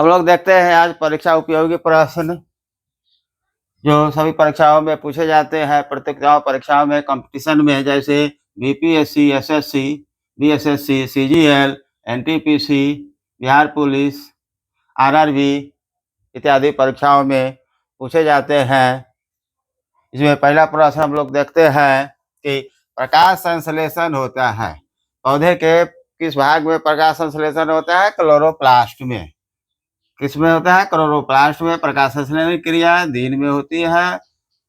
हम लोग देखते हैं आज परीक्षा उपयोगी प्रश्न जो सभी परीक्षाओं में पूछे जाते हैं, प्रतियोगिताओं परीक्षाओं में, कंपटीशन में, जैसे BPSC, SSC, BSSC, CGL, NTPC, Bihar police, RRB इत्यादि परीक्षाओं में पूछे जाते हैं। इसमें पहला प्रश्न हम लोग देखते हैं कि प्रकाश संश्लेषण होता है। पौधे के किस भाग में प्रकाश संश्लेषण होता है? क्लोरोप्लास्ट में। किसमें होता है? क्लोरोप्लास्ट में। प्रकाश संश्लेषण क्रिया दिन में होती है,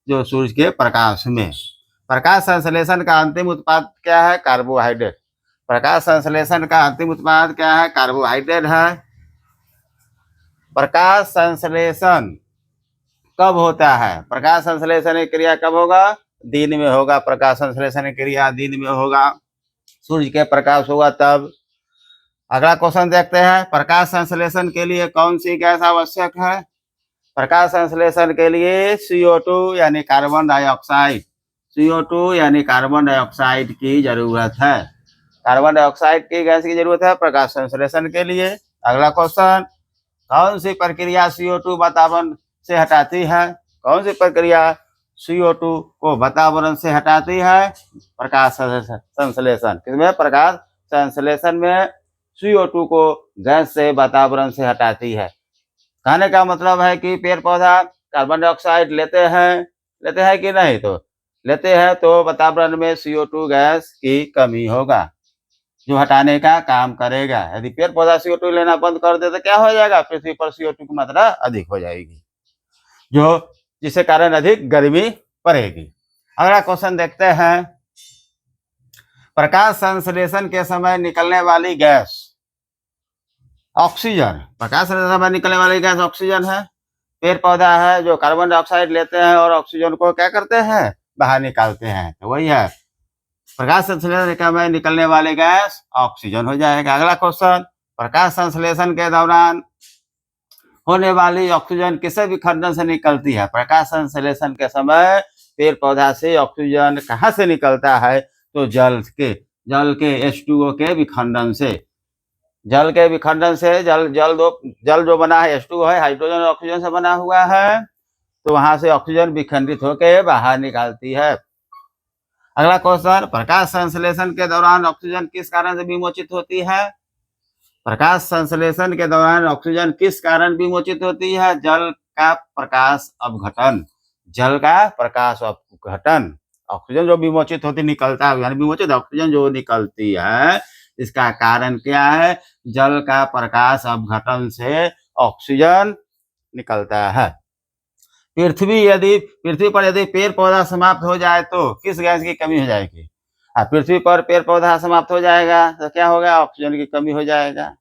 जो सूर्य के प्रकाश में। प्रकाश संश्लेषण का अंतिम उत्पाद क्या है? कार्बोहाइड्रेट। प्रकाश संश्लेषण का अंतिम उत्पाद क्या है? कार्बोहाइड्रेट है। प्रकाश संश्लेषण कब होता है? प्रकाश संश्लेषण क्रिया कब होगा? दिन में होगा। प्रकाश संश्लेषण क्रिया दिन में होगा, सूर्य के प्रकाश होगा तब। अगला क्वेश्चन देखते हैं, प्रकाश संश्लेषण के लिए कौन सी गैस आवश्यक है? प्रकाश संश्लेषण के लिए CO2 यानी कार्बन डाइऑक्साइड, CO2 यानी कार्बन डाइऑक्साइड की जरूरत है। कार्बन डाइऑक्साइड की गैस की जरूरत है प्रकाश संश्लेषण के लिए। अगला क्वेश्चन, कौन सी प्रक्रिया CO2 वातावरण से हटाती है? कौन सी प्रक्रिया CO2 को वातावरण से हटाती है? प्रकाश संश्लेषण। किसमें? प्रकाश संश्लेषण में CO2 को गैस से वातावरण से हटाती है। कहने का मतलब है कि पेड़ पौधा कार्बन डाइऑक्साइड लेते हैं कि नहीं? तो लेते हैं, तो वातावरण में CO2 गैस की कमी होगा, जो हटाने का काम करेगा। यदि पेड़ पौधा CO2 लेना बंद कर दे तो क्या हो जाएगा? पृथ्वी पर CO2 की मात्रा अधिक हो जाएगी, जिससे कारण अधिक गर्मी पड़ेगी। अगला क्वेश्चन देखते हैं, प्रकाश संश्लेषण के समय निकलने वाली गैस ऑक्सीजन। प्रकाश संश्लेषण में निकलने वाली गैस ऑक्सीजन है। पेड़ पौधा है जो कार्बन डाइऑक्साइड लेते हैं और ऑक्सीजन को क्या करते हैं? बाहर निकालते हैं, तो वही है प्रकाश संश्लेषण में निकलने वाली गैस ऑक्सीजन हो जाएगा। अगला क्वेश्चन, प्रकाश संश्लेषण के दौरान होने वाली ऑक्सीजन किसे विखंडन से निकलती है? प्रकाश संश्लेषण के समय पेड़ पौधा से ऑक्सीजन कहाँ से निकलता है? तो जल के H2O के विखंडन से। जल के विखंडन से जल जो बना है H2O है, हाइड्रोजन और ऑक्सीजन से बना हुआ है, तो वहां से ऑक्सीजन विखंडित होकर बाहर निकालती है। अगला क्वेश्चन, प्रकाश संश्लेषण के दौरान ऑक्सीजन किस कारण से विमोचित होती है? प्रकाश संश्लेषण के दौरान ऑक्सीजन किस कारण विमोचित होती है? जल का प्रकाश अपघटन। जल का प्रकाश अपघटन। ऑक्सीजन जो विमोचित होती निकलता है, यानी विमोचित ऑक्सीजन जो निकलती है, इसका कारण क्या है? जल का प्रकाश अपघटन से ऑक्सीजन निकलता है। पृथ्वी पर यदि पेड़ पौधा समाप्त हो जाए तो किस गैस की कमी हो जाएगी? पृथ्वी पर पेड़ पौधा समाप्त हो जाएगा तो क्या होगा? ऑक्सीजन की कमी हो जाएगा।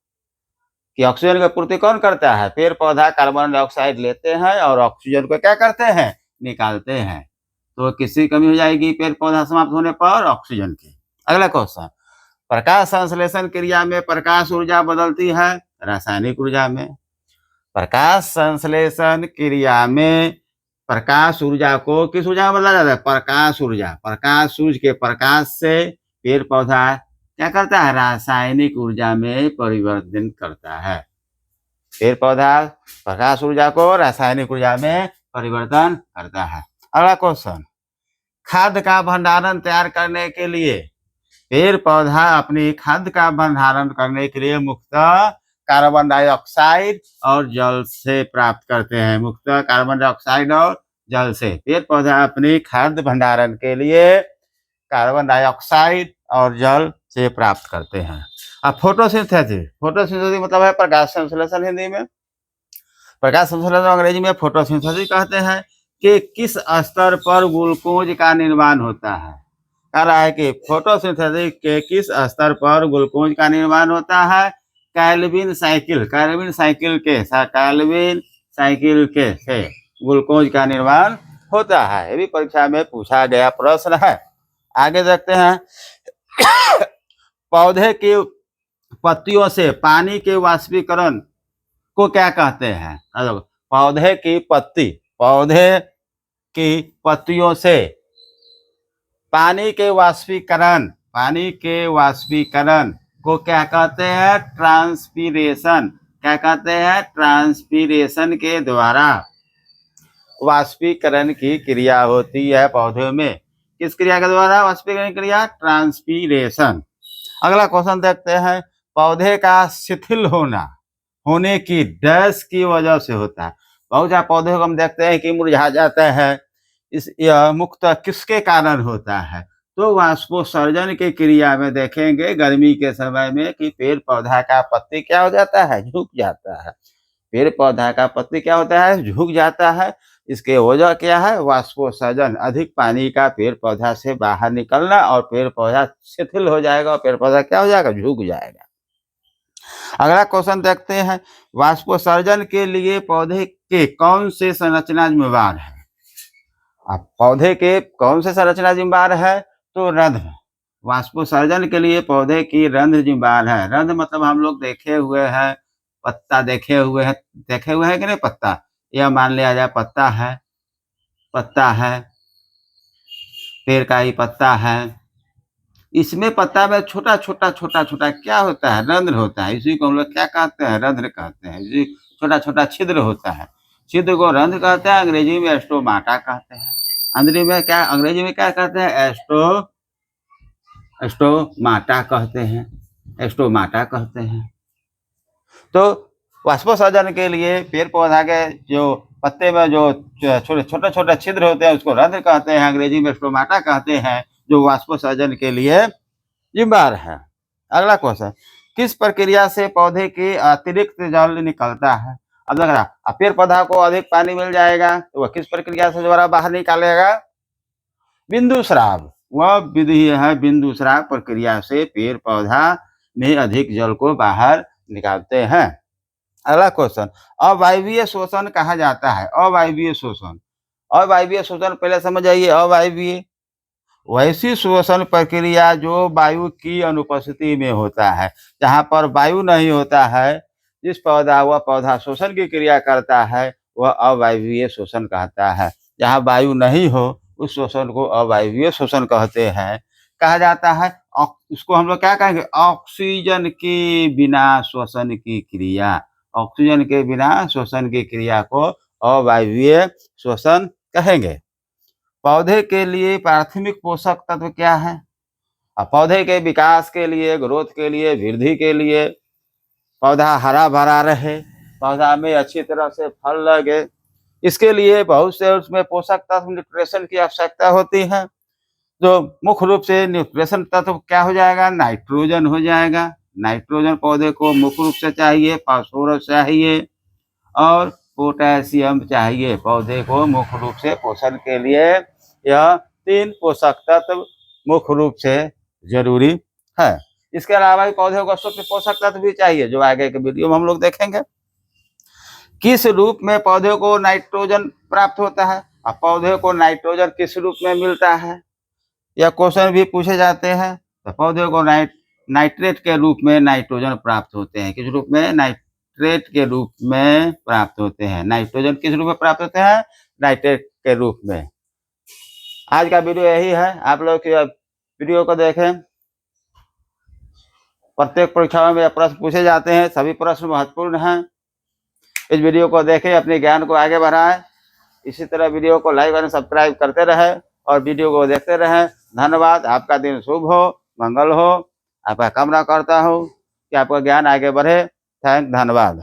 कि ऑक्सीजन की पूर्ति कौन करता है? पेड़ पौधा कार्बन डाइऑक्साइड लेते हैं और ऑक्सीजन को क्या करते हैं? निकालते हैं। तो किसकी कमी हो जाएगी पेड़ पौधा समाप्त होने पर? ऑक्सीजन की। अगला क्वेश्चन, प्रकाश संश्लेषण क्रिया में प्रकाश ऊर्जा बदलती है रासायनिक ऊर्जा में। प्रकाश संश्लेषण क्रिया में प्रकाश ऊर्जा को किस ऊर्जा में बदला जाता है? प्रकाश ऊर्जा। प्रकाश सूर्य के प्रकाश से पेड़ पौधा क्या करता है? रासायनिक ऊर्जा में परिवर्तन करता है। पेड़ पौधा प्रकाश ऊर्जा को रासायनिक ऊर्जा में परिवर्तन करता है। अगला क्वेश्चन, खाद्य का भंडारण तैयार करने के लिए पेड़ पौधा अपनी खाद्य का भंडारण करने के लिए मुख्यतः कार्बन डाइऑक्साइड और जल से प्राप्त करते हैं। मुख्यतः कार्बन डाइऑक्साइड और जल से पेड़ पौधा अपनी खाद्य भंडारण के लिए कार्बन डाइऑक्साइड और जल से प्राप्त करते हैं। अब फोटोसिंथेसिस मतलब है प्रकाश संश्लेषण हिंदी में। प्रकाश संश्लेषण अंग्रेजी में फोटोसिंथेसिस कहते हैं। कि किस स्तर पर ग्लूकोज का निर्माण होता है? कह रहा है कि फोटोसिंथेसिस के किस स्तर पर ग्लूकोज का निर्माण होता है? कैल्विन साइकिल के से ग्लूकोज का निर्माण होता है। ये भी परीक्षा में पूछा गया प्रश्न है। आगे देखते हैं, पौधे की पत्तियों से पानी के वाष्पीकरण को क्या कहते हैं? पौधे की पत्तियों से पानी के वाष्पीकरण को क्या कहते हैं? ट्रांसपीरेशन। क्या कहते हैं, ट्रांसपीरेशन के द्वारा वाष्पीकरण की क्रिया होती है पौधों में। किस क्रिया के द्वारा वाष्पीकरण की क्रिया, ट्रांसपीरेशन। अगला क्वेश्चन देखते हैं, पौधे का शिथिल होने की डैश की वजह से होता है। बहुत सारे पौधे को हम देखते हैं कि मुरझा जाता है, यह मुख्यतः किसके कारण होता है, तो वाष्पोत्सर्जन की क्रिया में देखेंगे गर्मी के समय में कि पेड़ पौधा का पत्ती क्या हो जाता है, झुक जाता है। पेड़ पौधा का पत्ती क्या होता है, झुक जाता है। इसके वजह क्या है, वाष्पोत्सर्जन, अधिक पानी का पेड़ पौधा से बाहर निकलना और पेड़ पौधा शिथिल हो जाएगा और पेड़ पौधा क्या हो जाएगा, झुक जाएगा। अगला क्वेश्चन देखते हैं, वाष्पोत्सर्जन के लिए पौधे के कौन से संरचना जिम्मेवार है। अब पौधे के कौन से संरचना जिम्मेवार है, तो रंध्र। वाष्पोत्सर्जन के लिए पौधे की रंध्र जिम्मेवार है। रंध्र मतलब हम लोग देखे हुए हैं, पत्ता देखे हुए हैं कि नहीं, पत्ता, यह मान लिया जाए पत्ता है पेड़ का ही पत्ता है, इसमें पत्ता में छोटा छोटा क्या होता है, रंध्र होता है। इसी को हम लोग क्या कहते हैं, रंध्र कहते हैं। इसी छोटा छोटा छिद्र होता है, छिद्र को रंध्र कहते हैं। अंग्रेजी में स्टोमाटा कहते हैं। अंग्रेजी में क्या कहते हैं, स्टोमाटा कहते हैं। तो वाष्पोत्सर्जन के लिए पेड़ पौधा के जो पत्ते में जो छोटे छोटे छिद्र होते हैं उसको रंध्र कहते हैं, अंग्रेजी में स्टोमाटा कहते हैं, जो वाष्पोत्सर्जन के लिए जिम्मेदार है। अगला क्वेश्चन, किस प्रक्रिया से पौधे के अतिरिक्त जल निकलता है। अब लग रहा पेड़ पौधा को अधिक पानी मिल जाएगा तो वह किस प्रक्रिया से द्वारा बाहर निकालेगा, बिंदु स्राव। वह विधि है बिंदु स्राव प्रक्रिया से पेड़ पौधा में अधिक जल को बाहर निकालते हैं। अगला क्वेश्चन, अवायवीय शोषण कहा जाता है। अवायवीय शोषण पहले समझ आइए। अवायवीय वैसी शोषण प्रक्रिया जो वायु की अनुपस्थिति में होता है। जहाँ पर वायु नहीं होता है, जिस वह पौधा शोषण की क्रिया करता है, वह अवायवीय शोषण कहता है। जहाँ वायु नहीं हो उस शोषण को अवायवीय शोषण कहते हैं, कहा जाता है। उसको हम लोग क्या कहेंगे, ऑक्सीजन के बिना श्वसन की क्रिया। ऑक्सीजन के बिना श्वसन की क्रिया को अवायवीय श्वसन कहेंगे। पौधे के लिए प्राथमिक पोषक तत्व क्या है। पौधे के विकास के लिए, ग्रोथ के लिए, वृद्धि के लिए, पौधा हरा भरा रहे, पौधा में अच्छी तरह से फल लगे, इसके लिए बहुत से उसमें पोषक तत्व, न्यूट्रिशन की आवश्यकता होती है। जो मुख्य रूप से न्यूट्रिशन तत्व क्या हो जाएगा, नाइट्रोजन हो जाएगा। नाइट्रोजन पौधे को मुख्य रूप से चाहिए, फास्फोरस चाहिए और पोटेशियम चाहिए। पौधे को मुख्य रूप से पोषण के लिए यह 3 पोषक तत्व मुख्य रूप से जरूरी है। इसके अलावा भी पौधे को सूक्ष्म पोषक तत्व भी चाहिए, जो आगे के वीडियो में हम लोग देखेंगे। किस रूप में पौधे को नाइट्रोजन प्राप्त होता है। अब पौधे को नाइट्रोजन किस रूप में मिलता है, यह क्वेश्चन भी पूछे जाते हैं। तो पौधे को नाइट्रेट के रूप में नाइट्रोजन प्राप्त होते हैं। किस रूप में, नाइट्रेट के रूप में प्राप्त होते हैं। नाइट्रोजन किस रूप में प्राप्त होते हैं, नाइट्रेट के रूप में। आज का वीडियो यही है, आप लोग वीडियो को देखें। प्रत्येक परीक्षाओं में प्रश्न पूछे जाते हैं, सभी प्रश्न महत्वपूर्ण हैं। इस वीडियो को देखें, अपने ज्ञान को आगे बढ़ाएं। इसी तरह वीडियो को लाइक और सब्सक्राइब करते रहें और वीडियो को देखते रहें। धन्यवाद। आपका दिन शुभ हो, मंगल हो। आपका कामना करता हूँ कि आपका ज्ञान आगे बढ़े। धन्यवाद।